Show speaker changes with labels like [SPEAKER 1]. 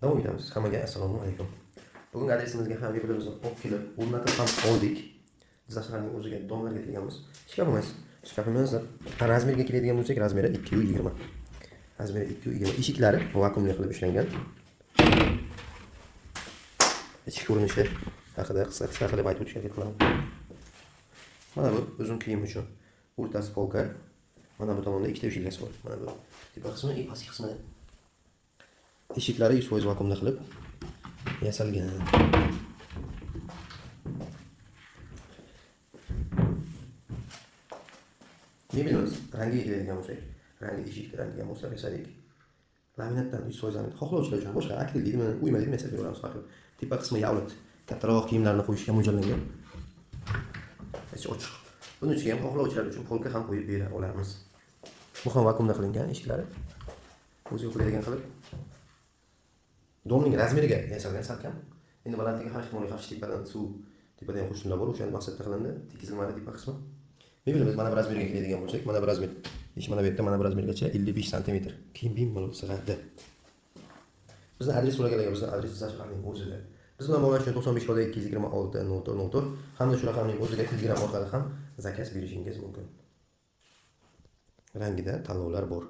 [SPEAKER 1] Davom etamiz. Hammaga assalomu alaykum. Bugungi adresimizga ham birbirimizni olib kelib, o'rnatib ham oldik. Jizzax shahrining o'ziga domlarga kelganmiz. Shkafimiz razmeriga keladigan bo'lsak, razmeri 220. Razmeri 220. Eshiklari vakuumli qilib ishlangan. Ichki ko'rinishi haqida qisqa qilib aytib o'tishga harakat qilaman. Mana bu uzun kiyim uchun o'rtasi polka. Mana bu tomonda ikkita eshikasi bor. Mana bu tepa qismi, pastki qismida. Eshiklari 100% vakuumda qilib yasalgan. Mebelimiz rangiga keladigan bo'lsak, rangi eshik rangiga moslab yasadik. Laminatdan 100% laminat. Xohlovchilar uchun boshqa akryl deydimi, uyma deydimi yasab beramiz farqi. Tepa qismi yavlat, kattaroq kiyimlarni qo'yishga mo'ljallangan. Ichi ochiq. Buning ichiga ham xohlovchilar uchun polka ham qo'yib bera olamiz. Bu ham vakuumda qilingan eshiklari. O'ziga qo'yadigan qilib domning razmeriga yasalgan salkam. Endi balandligiga har ehtimolga qarshi tepadan suv, tepadan qo'shimlar bor, o'sha maqsadda qilindi. Tekizilmali tepa qismi. Mebelimiz mana bu razmeriga keladigan bo'lsak, mana bu razmer. Mana bu yerda mana bu razmergacha 55 sm. Kiyim bemalol sig'adi. Bizning adres so'raganlarga bizning adres Jizzax shahrining o'zida. Biz bilan bog'lanish uchun 95 226 04 hamda shu raqamning o'ziga Telegram orqali ham zakaz berishingiz mumkin. Rangida tanlovlar bor.